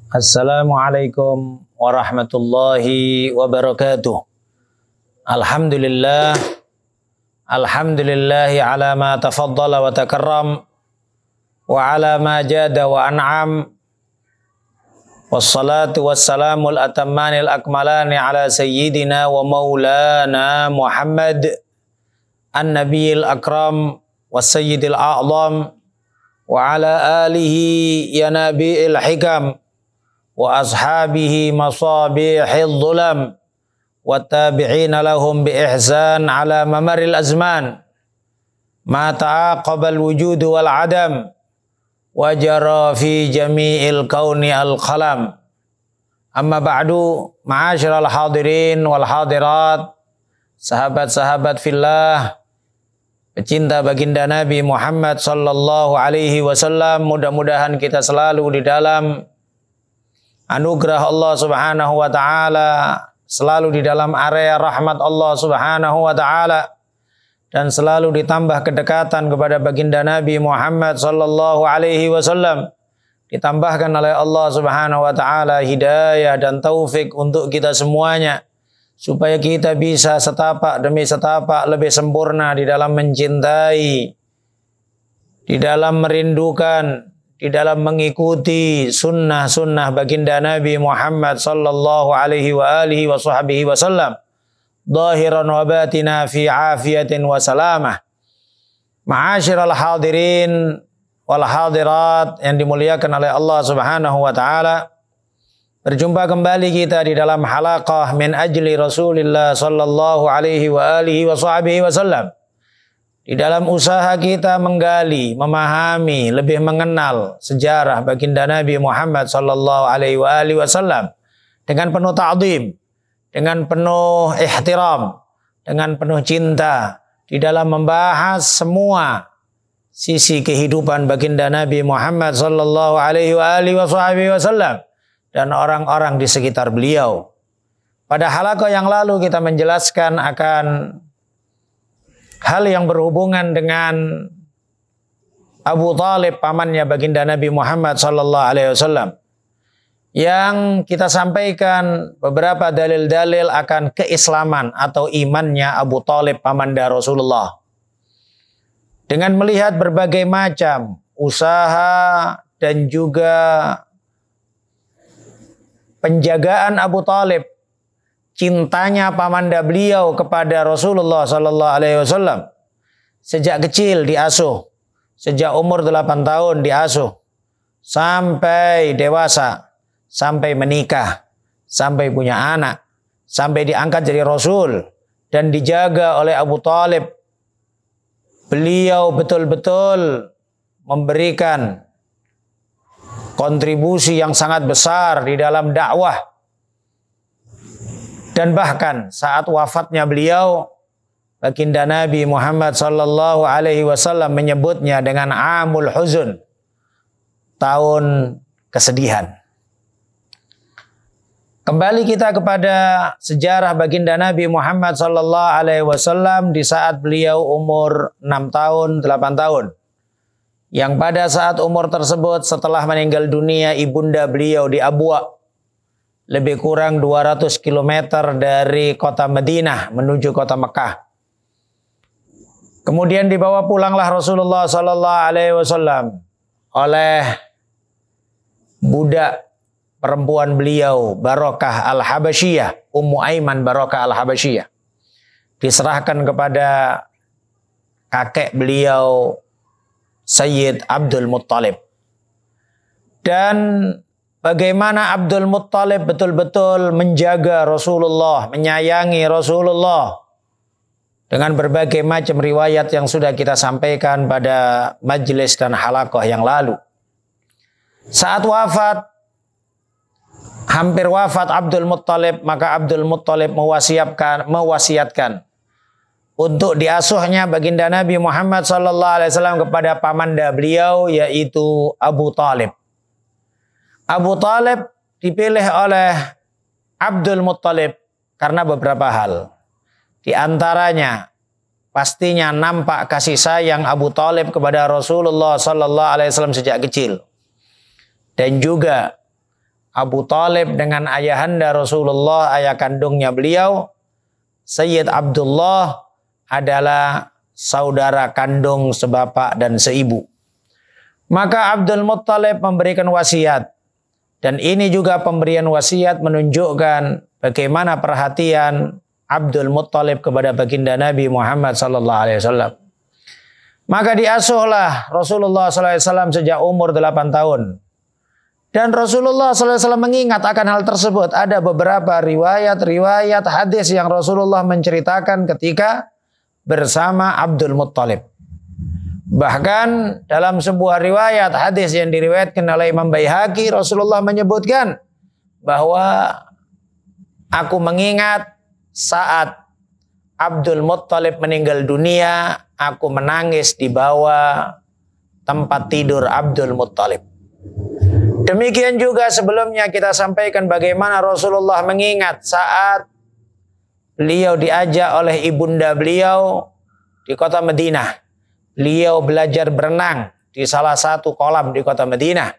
Assalamualaikum warahmatullahi wabarakatuh. Alhamdulillah. Alhamdulillahi ala ma tafaddala wa takarram wa ala ma jada wa an'am. Wassalatu wassalamu al-atammani al-akmalani ala sayyidina wa maulana Muhammad an-nabiyil akram was sayyidil a'zam wa ala alihi ya nabi'il hikam wa ashabihi masabihil dhulam wa tabi'ina lahum bi ihsan ala mamaril azman ma ta'aqabal wujud wal adam wa jara fi jami'il kauni al qalam. Amma ba'du, ma'asyiral hadirin wal hadirat, sahabat-sahabat fillah, pecinta baginda Nabi Muhammad sallallahu alaihi wasallam, mudah-mudahan kita selalu di dalam anugerah Allah subhanahu wa ta'ala, selalu di dalam area rahmat Allah subhanahu wa ta'ala, dan selalu ditambah kedekatan kepada baginda Nabi Muhammad sallallahu alaihi wasallam, ditambahkan oleh Allah subhanahu wa ta'ala hidayah dan taufik untuk kita semuanya, supaya kita bisa setapak demi setapak lebih sempurna di dalam mencintai, di dalam merindukan, di dalam mengikuti sunnah-sunnah baginda Nabi Muhammad sallallahu alaihi wa alihi wa sahbihi wasallam, zahiran wa batina fi afiyatin wa salamah. Ma'asyiral hadirin wal hadirat yang dimuliakan oleh Allah subhanahu wa ta'ala, berjumpa kembali kita di dalam halaqah min ajli Rasulillah sallallahu alaihi wa alihi wa sahbihi wasallam, di dalam usaha kita menggali, memahami, lebih mengenal sejarah baginda Nabi Muhammad sallallahu alaihi wasallam dengan penuh ta'zim, dengan penuh ihtiram, dengan penuh cinta, di dalam membahas semua sisi kehidupan baginda Nabi Muhammad sallallahu alaihi wasallam dan orang-orang di sekitar beliau. Pada halaqah yang lalu kita menjelaskan akan hal yang berhubungan dengan Abu Talib, pamannya baginda Nabi Muhammad sallallahu alaihi wasallam, yang kita sampaikan beberapa dalil-dalil akan keislaman atau imannya Abu Talib, pamanda Rasulullah. Dengan melihat berbagai macam usaha dan juga penjagaan Abu Talib, cintanya pamanda beliau kepada Rasulullah sallallahu alaihi wasallam, sejak kecil diasuh, sejak umur 8 tahun diasuh, sampai dewasa, sampai menikah, sampai punya anak, sampai diangkat jadi Rasul dan dijaga oleh Abu Talib. Beliau betul-betul memberikan kontribusi yang sangat besar di dalam dakwah. Dan bahkan saat wafatnya beliau, baginda Nabi Muhammad sallallahu alaihi wasallam menyebutnya dengan Amul Huzun, tahun kesedihan. Kembali kita kepada sejarah baginda Nabi Muhammad sallallahu alaihi wasallam di saat beliau umur 6 tahun, 8 tahun. Yang pada saat umur tersebut, setelah meninggal dunia ibunda beliau di Abwa, lebih kurang 200 km dari kota Madinah menuju kota Mekah. Kemudian dibawa pulanglah Rasulullah sallallahu alaihi wasallam oleh budak perempuan beliau, Barokah Al-Habasyiyah, Ummu Aiman Barokah Al-Habasyiyah. Diserahkan kepada kakek beliau, Sayyid Abdul Muttalib. Dan bagaimana Abdul Muttalib betul-betul menjaga Rasulullah, menyayangi Rasulullah, dengan berbagai macam riwayat yang sudah kita sampaikan pada majelis dan halaqah yang lalu. Saat wafat, hampir wafat Abdul Muttalib, maka Abdul Muttalib mewasiatkan untuk diasuhnya baginda Nabi Muhammad sallallahu alaihi wasallam kepada pamanda beliau, yaitu Abu Talib. Abu Talib dipilih oleh Abdul Muttalib karena beberapa hal. Di antaranya pastinya nampak kasih sayang Abu Talib kepada Rasulullah sallallahu alaihi wasallam sejak kecil. Dan juga Abu Talib dengan ayahanda Rasulullah, ayah kandungnya beliau, Sayyid Abdullah adalah saudara kandung sebapak dan seibu. Maka Abdul Muttalib memberikan wasiat. Dan ini juga pemberian wasiat menunjukkan bagaimana perhatian Abdul Muttalib kepada baginda Nabi Muhammad SAW. Maka diasuhlah Rasulullah SAW sejak umur 8 tahun. Dan Rasulullah SAW mengingat akan hal tersebut. Ada beberapa riwayat hadis yang Rasulullah menceritakan ketika bersama Abdul Muttalib. Bahkan dalam sebuah riwayat hadis yang diriwayatkan oleh Imam Baihaqi, Rasulullah menyebutkan bahwa aku mengingat saat Abdul Muttalib meninggal dunia, aku menangis di bawah tempat tidur Abdul Muttalib. Demikian juga sebelumnya kita sampaikan bagaimana Rasulullah mengingat saat beliau diajak oleh ibunda beliau di kota Madinah. Beliau belajar berenang di salah satu kolam di kota Madinah.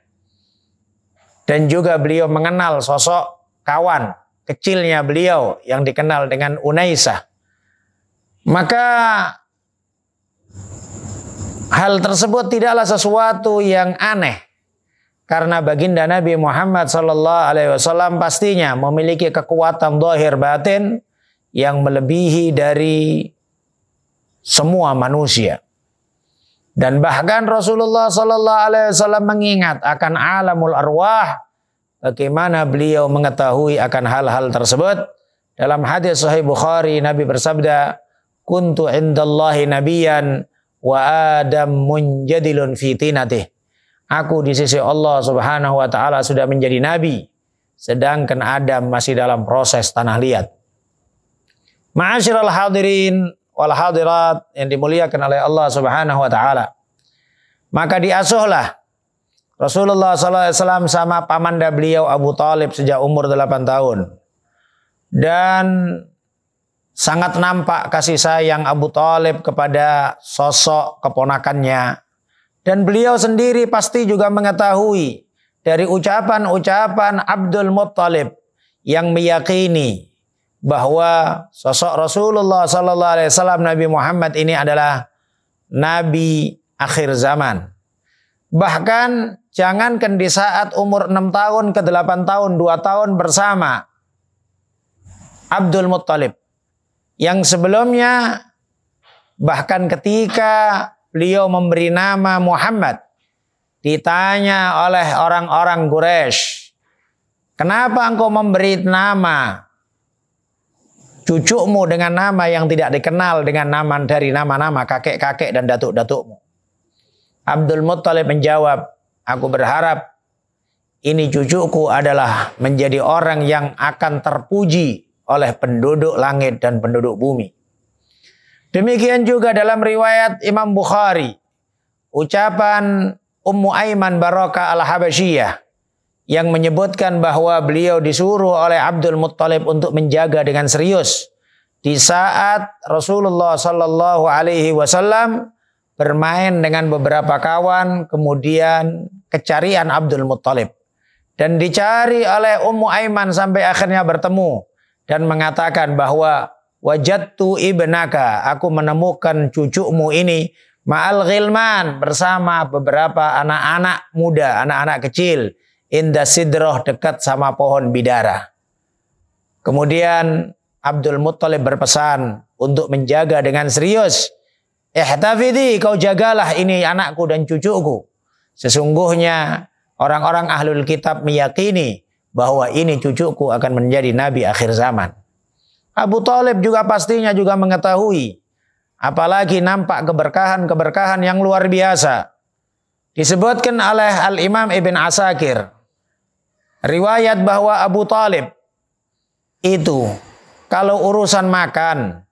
Dan juga beliau mengenal sosok kawan kecilnya beliau yang dikenal dengan Unaisah. Maka hal tersebut tidaklah sesuatu yang aneh. Karena baginda Nabi Muhammad SAW pastinya memiliki kekuatan zahir batin yang melebihi dari semua manusia. Dan bahkan Rasulullah SAW mengingat akan alamul arwah, bagaimana beliau mengetahui akan hal-hal tersebut. Dalam hadis Sahih Bukhari, Nabi bersabda, "Kuntu indallahi nabiyan wa Adam munjadilun fi tinatih." Aku di sisi Allah Subhanahu wa taala sudah menjadi nabi, sedangkan Adam masih dalam proses tanah liat. Ma'asyiral hadirin wal hadirat yang dimuliakan oleh Allah Subhanahu wa taala. Maka diasuhlah Rasulullah SAW sama pamanda beliau Abu Talib sejak umur 8 tahun. Dan sangat nampak kasih sayang Abu Talib kepada sosok keponakannya. Dan beliau sendiri pasti juga mengetahui dari ucapan-ucapan Abdul Muttalib yang meyakini bahwa sosok Rasulullah SAW Nabi Muhammad ini adalah Nabi akhir zaman. Bahkan jangankan di saat umur 6 tahun ke 8 tahun, 2 tahun bersama Abdul Muttalib. Yang sebelumnya bahkan ketika beliau memberi nama Muhammad, ditanya oleh orang-orang Quraisy, "Kenapa engkau memberi nama cucumu dengan nama yang tidak dikenal dengan nama dari nama-nama kakek-kakek dan datuk-datukmu?" Abdul Muttalib menjawab, "Aku berharap ini cucuku adalah menjadi orang yang akan terpuji oleh penduduk langit dan penduduk bumi." Demikian juga dalam riwayat Imam Bukhari, ucapan Ummu Aiman Barakah Al-Habasyiyah yang menyebutkan bahwa beliau disuruh oleh Abdul Muttalib untuk menjaga dengan serius di saat Rasulullah SAW bermain dengan beberapa kawan, kemudian kecarian Abdul Muttalib. Dan dicari oleh Ummu Aiman sampai akhirnya bertemu dan mengatakan bahwa wajadtu ibnaka, aku menemukan cucumu ini ma'al ghilman, bersama beberapa anak-anak muda, anak-anak kecil, inda sidroh, dekat sama pohon bidara. Kemudian Abdul Muttalib berpesan untuk menjaga dengan serius. "Ihtafidhi, kau jagalah ini anakku dan cucuku. Sesungguhnya orang-orang ahlul kitab meyakini bahwa ini cucuku akan menjadi nabi akhir zaman." Abu Talib juga pastinya juga mengetahui, apalagi nampak keberkahan-keberkahan yang luar biasa. Disebutkan oleh Al-Imam Ibn Asakir, riwayat bahwa Abu Talib itu kalau urusan makan,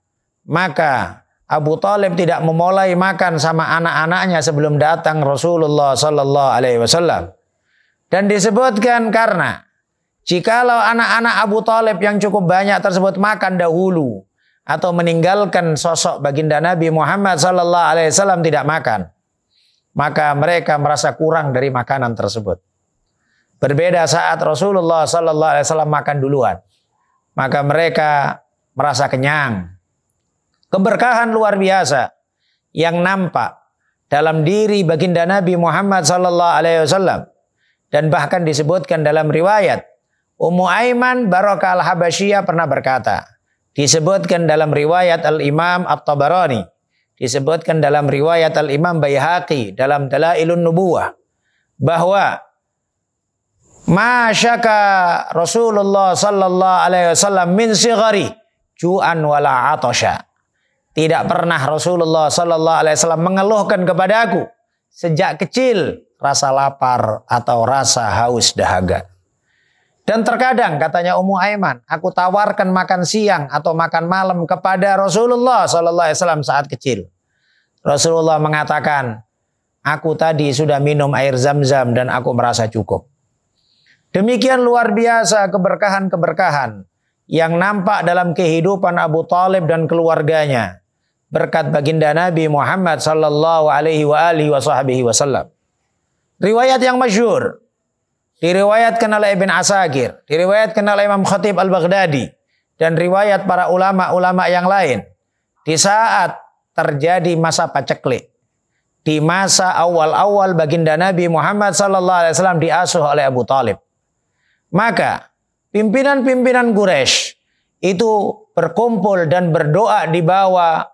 maka Abu Talib tidak memulai makan sama anak-anaknya sebelum datang Rasulullah SAW. Dan disebutkan karena jikalau anak-anak Abu Talib yang cukup banyak tersebut makan dahulu atau meninggalkan sosok baginda Nabi Muhammad SAW tidak makan, maka mereka merasa kurang dari makanan tersebut. Berbeda saat Rasulullah sallallahu alaihi wasallam makan duluan, maka mereka merasa kenyang. Keberkahan luar biasa yang nampak dalam diri baginda Nabi Muhammad sallallahu alaihi wasallam, dan bahkan disebutkan dalam riwayat Ummu Aiman Barakah Al-Habasyiyah pernah berkata, disebutkan dalam riwayat Al-Imam At-Tabarani, disebutkan dalam riwayat Al-Imam Baihaqi dalam Dalailun Nubuwah, bahwa masyaka Rasulullah sallallahu alaihi wasallam min sighari ju'an wala atasha. Tidak pernah Rasulullah sallallahu alaihi wasallam mengeluhkan kepadaku sejak kecil rasa lapar atau rasa haus dahaga. Dan terkadang katanya Ummu Aiman, aku tawarkan makan siang atau makan malam kepada Rasulullah sallallahu alaihi wasallam saat kecil. Rasulullah mengatakan, aku tadi sudah minum air Zam-Zam dan aku merasa cukup. Demikian luar biasa keberkahan-keberkahan yang nampak dalam kehidupan Abu Talib dan keluarganya berkat baginda Nabi Muhammad sallallahu alaihi wasallam. Riwayat yang masyhur diriwayatkan oleh Ibn Asakir, diriwayatkan oleh Imam Khatib Al-Baghdadi, dan riwayat para ulama-ulama yang lain. Di saat terjadi masa paceklik, di masa awal-awal baginda Nabi Muhammad sallallahu alaihi wasallam diasuh oleh Abu Talib, maka pimpinan-pimpinan Quraisy itu berkumpul dan berdoa di bawah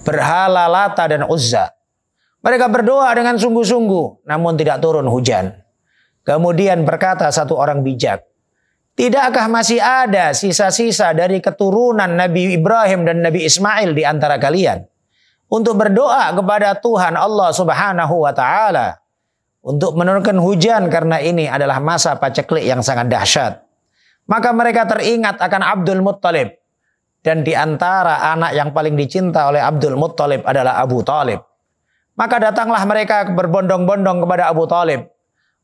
berhala Lata dan Uzza. Mereka berdoa dengan sungguh-sungguh, namun tidak turun hujan. Kemudian berkata satu orang bijak, tidakkah masih ada sisa-sisa dari keturunan Nabi Ibrahim dan Nabi Ismail di antara kalian untuk berdoa kepada Tuhan Allah Subhanahu wa taala untuk menurunkan hujan, karena ini adalah masa paceklik yang sangat dahsyat. Maka mereka teringat akan Abdul Muttalib, dan di antara anak yang paling dicinta oleh Abdul Muttalib adalah Abu Talib. Maka datanglah mereka berbondong-bondong kepada Abu Talib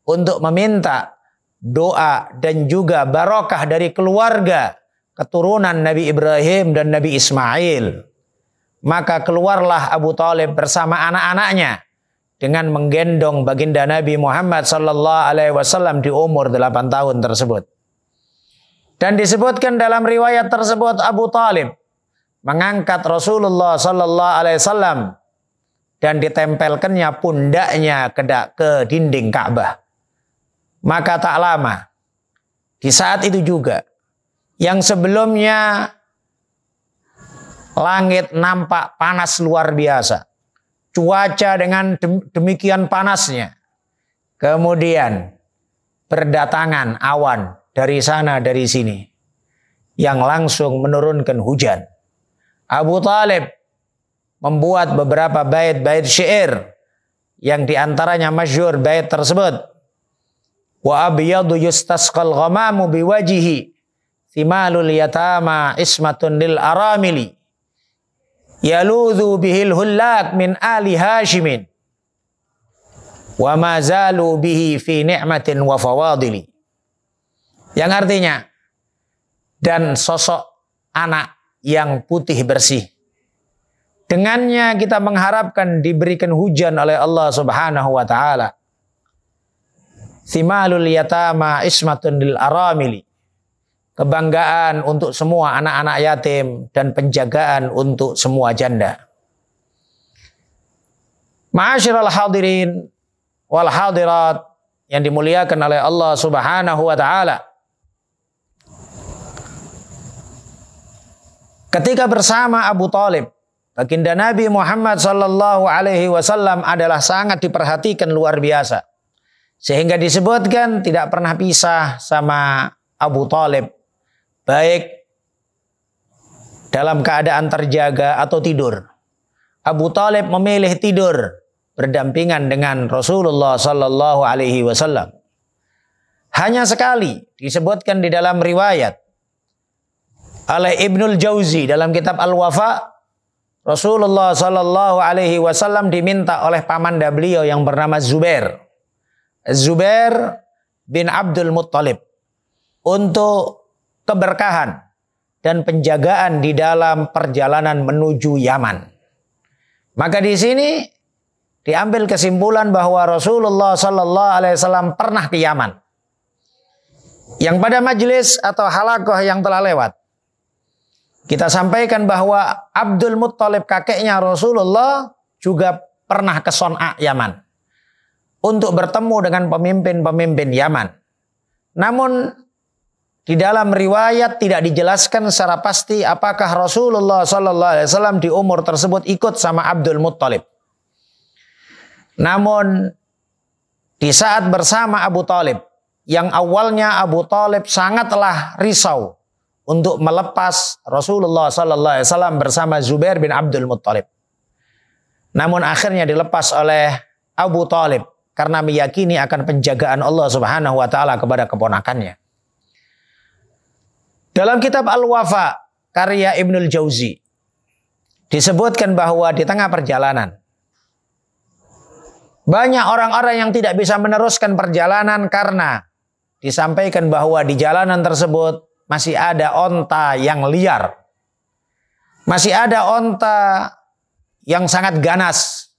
untuk meminta doa dan juga barokah dari keluarga keturunan Nabi Ibrahim dan Nabi Ismail. Maka keluarlah Abu Talib bersama anak-anaknya dengan menggendong baginda Nabi Muhammad sallallahu alaihi wasallam di umur 8 tahun tersebut. Dan disebutkan dalam riwayat tersebut Abu Talib mengangkat Rasulullah sallallahu alaihi wasallam dan ditempelkannya pundaknya ke dinding Ka'bah. Maka tak lama di saat itu juga yang sebelumnya langit nampak panas luar biasa, cuaca dengan demikian panasnya, kemudian berdatangan awan dari sana dari sini yang langsung menurunkan hujan. Abu Talib membuat beberapa bait-bait syair yang diantaranya masyhur bait tersebut, wa abyadu yustasqal ghamamu biwajihi thimalul yatama ismatun lil aramili yaludhu bihil hullak min ali hashimin wa ma zalu bihi fi ni'matin wa fawadili. Yang artinya, dan sosok anak yang putih bersih, dengannya kita mengharapkan diberikan hujan oleh Allah Subhanahu wa taala. Thimalul yatama ismatun lil aramili, kebanggaan untuk semua anak-anak yatim dan penjagaan untuk semua janda. Ma'asyiral hadirin wal hadirat yang dimuliakan oleh Allah Subhanahu wa taala. Ketika bersama Abu Talib, baginda Nabi Muhammad sallallahu alaihi wasallam adalah sangat diperhatikan luar biasa. Sehingga disebutkan tidak pernah pisah sama Abu Talib, baik dalam keadaan terjaga atau tidur. Abu Talib memilih tidur berdampingan dengan Rasulullah sallallahu alaihi wasallam. Hanya sekali disebutkan di dalam riwayat oleh Ibnul Jauzi dalam kitab Al-Wafa, Rasulullah sallallahu alaihi wasallam diminta oleh pamanda beliau yang bernama Zubair bin Abdul Muttalib untuk keberkahan dan penjagaan di dalam perjalanan menuju Yaman. Maka di sini diambil kesimpulan bahwa Rasulullah Sallallahu Alaihi Wasallam pernah ke Yaman. Yang pada majelis atau halaqah yang telah lewat, kita sampaikan bahwa Abdul Muttalib kakeknya Rasulullah juga pernah ke Son'a Yaman untuk bertemu dengan pemimpin-pemimpin Yaman. Namun di dalam riwayat tidak dijelaskan secara pasti apakah Rasulullah Sallallahu Alaihi Wasallam di umur tersebut ikut sama Abdul Muttalib. Namun di saat bersama Abu Talib, yang awalnya Abu Talib sangatlah risau untuk melepas Rasulullah Sallallahu Alaihi Wasallam bersama Zubair bin Abdul Muttalib. Namun akhirnya dilepas oleh Abu Talib karena meyakini akan penjagaan Allah Subhanahu wa taala kepada keponakannya. Dalam kitab Al-Wafa karya Ibnul Jauzi disebutkan bahwa di tengah perjalanan banyak orang-orang yang tidak bisa meneruskan perjalanan karena disampaikan bahwa di jalanan tersebut masih ada onta yang liar. Masih ada onta yang sangat ganas.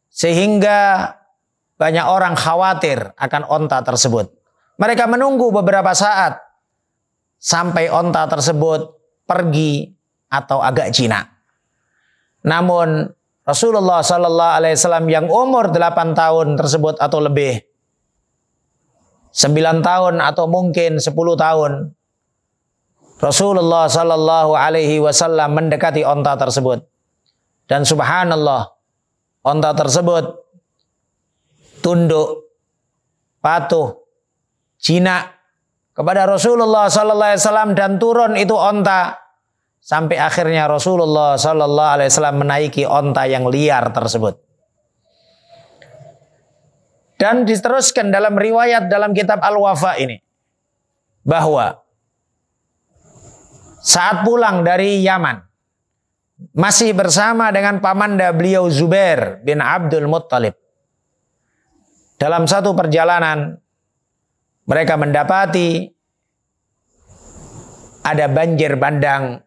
Sehingga banyak orang khawatir akan onta tersebut. Mereka menunggu beberapa saat sampai onta tersebut pergi atau agak jinak. Namun Rasulullah Sallallahu Alaihi Wasallam yang umur 8 tahun tersebut atau lebih, 9 tahun atau mungkin 10 tahun, Rasulullah Sallallahu Alaihi Wasallam mendekati onta tersebut. Dan subhanallah, onta tersebut tunduk, patuh, jinak kepada Rasulullah Sallallahu Alaihi Wasallam dan turun itu onta. Sampai akhirnya Rasulullah Sallallahu Alaihi Wasallam menaiki onta yang liar tersebut. Dan diteruskan dalam riwayat dalam kitab Al-Wafa ini bahwa saat pulang dari Yaman masih bersama dengan pamanda beliau Zubair bin Abdul Muttalib, dalam satu perjalanan mereka mendapati ada banjir bandang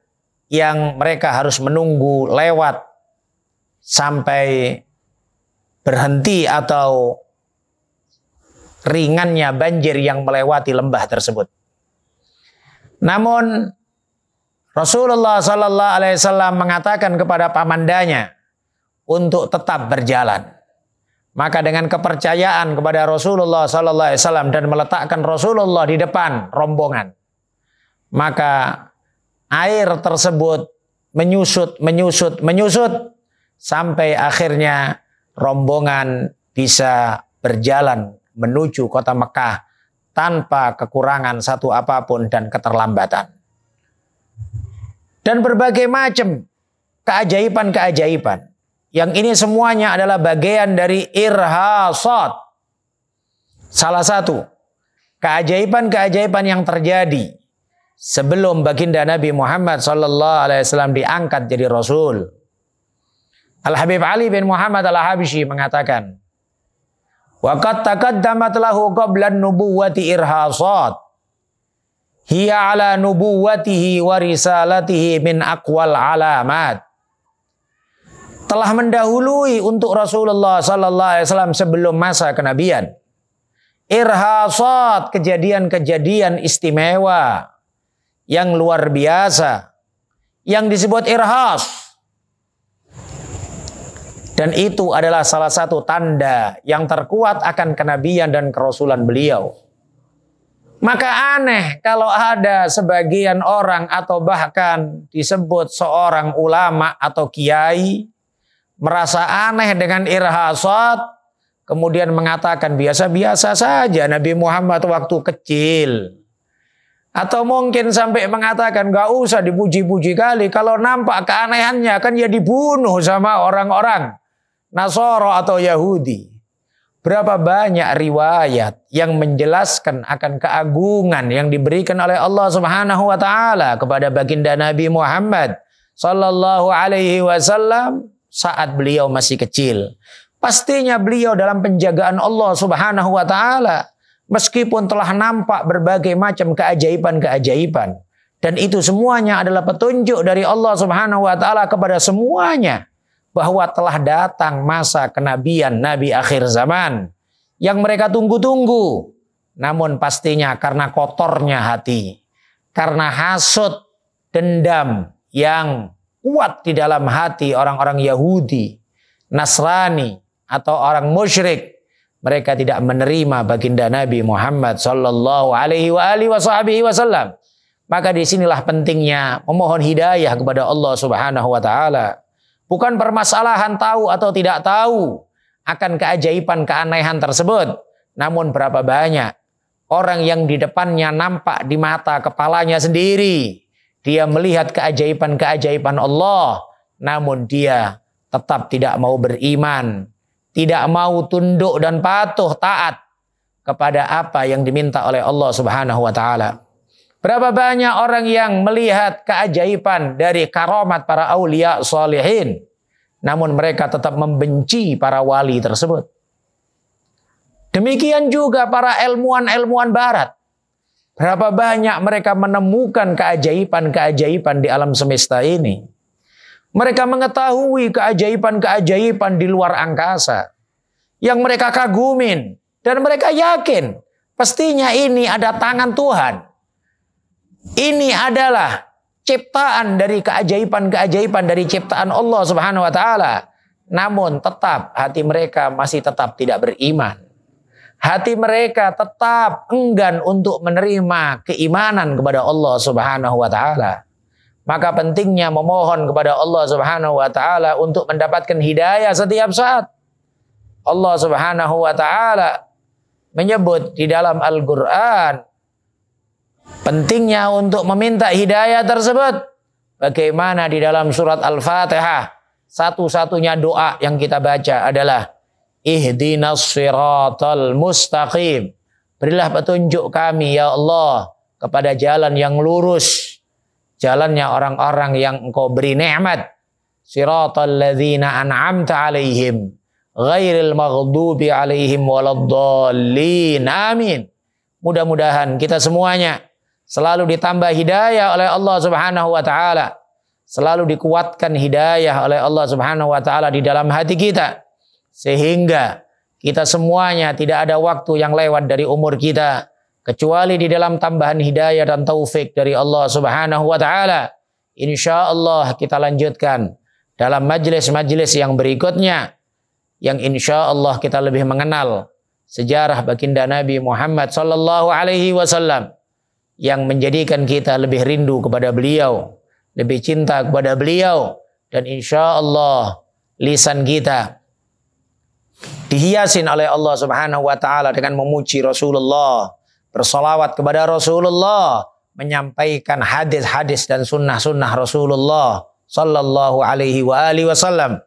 yang mereka harus menunggu lewat sampai berhenti atau ringannya banjir yang melewati lembah tersebut. Namun Rasulullah Sallallahu Alaihi Wasallam mengatakan kepada pamandanya untuk tetap berjalan. Maka dengan kepercayaan kepada Rasulullah Sallallahu Alaihi Wasallam dan meletakkan Rasulullah di depan rombongan, maka air tersebut menyusut sampai akhirnya rombongan bisa berjalan menuju kota Mekah tanpa kekurangan satu apapun dan keterlambatan. Dan berbagai macam keajaiban-keajaiban. Yang ini semuanya adalah bagian dari irhasat. Salah satu keajaiban-keajaiban yang terjadi sebelum baginda Nabi Muhammad Sallallahu Alaihi Wasallam diangkat jadi Rasul. Al-Habib Ali bin Muhammad Al-Habsyi mengatakan, "Waqad taqaddamat lahu qabla an-nubuwwati irhasat. Hiya ala nubuwwatihi wa risalatihi min aqwal alamat." Telah mendahului untuk Rasulullah Sallallahu Alaihi Wasallam sebelum masa kenabian irhasat, kejadian-kejadian istimewa yang luar biasa yang disebut irhas. Dan itu adalah salah satu tanda yang terkuat akan kenabian dan kerasulan beliau. Maka aneh kalau ada sebagian orang atau bahkan disebut seorang ulama atau kiai merasa aneh dengan irhasat, kemudian mengatakan biasa-biasa saja Nabi Muhammad waktu kecil. Atau mungkin sampai mengatakan gak usah dipuji-puji kali, kalau nampak keanehannya kan ya dibunuh sama orang-orang Nasara atau Yahudi. Berapa banyak riwayat yang menjelaskan akan keagungan yang diberikan oleh Allah Subhanahu wa taala kepada baginda Nabi Muhammad sallallahu alaihi wasallam saat beliau masih kecil. Pastinya beliau dalam penjagaan Allah Subhanahu wa taala meskipun telah nampak berbagai macam keajaiban-keajaiban, dan itu semuanya adalah petunjuk dari Allah Subhanahu wa taala kepada semuanya bahwa telah datang masa kenabian Nabi akhir zaman yang mereka tunggu-tunggu. Namun pastinya karena kotornya hati, karena hasud, dendam yang kuat di dalam hati orang-orang Yahudi, Nasrani, atau orang musyrik, mereka tidak menerima baginda Nabi Muhammad sallallahu alaihi wasallam. Maka disinilah pentingnya memohon hidayah kepada Allah Subhanahu wa taala. Bukan permasalahan tahu atau tidak tahu akan keajaiban keanehan tersebut, namun berapa banyak orang yang di depannya nampak di mata kepalanya sendiri, dia melihat keajaiban-keajaiban Allah, namun dia tetap tidak mau beriman, tidak mau tunduk dan patuh taat kepada apa yang diminta oleh Allah Subhanahu wa taala. Berapa banyak orang yang melihat keajaiban dari karamat para aulia sholihin, namun mereka tetap membenci para wali tersebut. Demikian juga para ilmuwan-ilmuwan barat. Berapa banyak mereka menemukan keajaiban-keajaiban di alam semesta ini. Mereka mengetahui keajaiban-keajaiban di luar angkasa yang mereka kagumin, dan mereka yakin pastinya ini ada tangan Tuhan. Ini adalah ciptaan dari keajaiban-keajaiban dari ciptaan Allah Subhanahu wa taala. Namun tetap hati mereka masih tetap tidak beriman. Hati mereka tetap enggan untuk menerima keimanan kepada Allah Subhanahu wa taala. Maka pentingnya memohon kepada Allah Subhanahu wa taala untuk mendapatkan hidayah setiap saat. Allah Subhanahu wa taala menyebut di dalam Al-Qur'an pentingnya untuk meminta hidayah tersebut. Bagaimana di dalam surat Al-Fatihah, satu-satunya doa yang kita baca adalah ihdinas siratal mustaqim. Berilah petunjuk kami ya Allah kepada jalan yang lurus, jalannya orang-orang yang Engkau beri nikmat. Siratal ladzina an'amta alaihim ghairil maghdubi alaihim waladdallin. Amin. Mudah-mudahan kita semuanya selalu ditambah hidayah oleh Allah Subhanahu wa taala, selalu dikuatkan hidayah oleh Allah Subhanahu wa taala di dalam hati kita, sehingga kita semuanya tidak ada waktu yang lewat dari umur kita kecuali di dalam tambahan hidayah dan taufik dari Allah Subhanahu wa taala. Insyaallah kita lanjutkan dalam majelis-majelis yang berikutnya, yang insyaallah kita lebih mengenal sejarah baginda Nabi Muhammad sallallahu alaihi wasallam, yang menjadikan kita lebih rindu kepada beliau, lebih cinta kepada beliau, dan insyaallah lisan kita dihiasin oleh Allah Subhanahu wa taala dengan memuji Rasulullah, bersolawat kepada Rasulullah, menyampaikan hadis-hadis dan sunnah-sunnah Rasulullah sallallahu alaihi wasallam.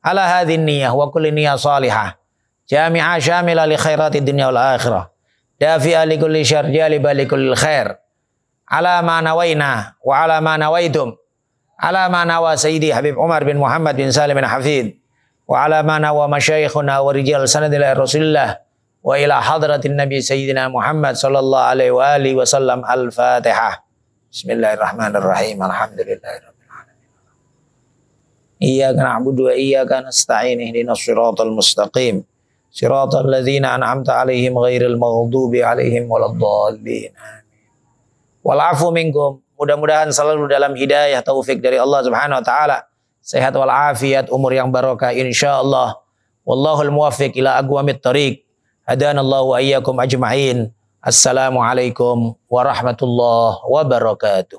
Ala hadhin niyah wa kulli niyah salihah jami'ah syamilah li khairati dunya wal akhirah, dafi'a li kulli syarr jalibah li kulli khair. Ala ma nawaina wa ala ma nawaitum, ala ma nawa sayyidi Habib Umar bin Muhammad bin Salim bin Hafid, wa ala ma nawa masyayikhuna wa rijal sanad ila Rasulillah wa ila hadratin Nabi Sayyidina Muhammad sallallahu alaihi wa alihi wasallam. Al-Fatihah. Bismillahirrahmanirrahim. Alhamdulillahirabbil alamin. Iyyaka na'budu wa iyyaka nasta'in. Ihdinas siratal mustaqim. Siratal ladzina an'amta 'alaihim ghairil maghdubi 'alaihim waladdallin. Amin. Walafu minkum. Mudah-mudahan selalu dalam hidayah taufik dari Allah Subhanahu wa taala. Sehat wal afiat, umur yang barokah insyaallah. Wallahul muwaffiq ila aqwamit thariq. Hadanallahu wa iyyakum ajma'in. Assalamualaikum warahmatullahi wabarakatuh.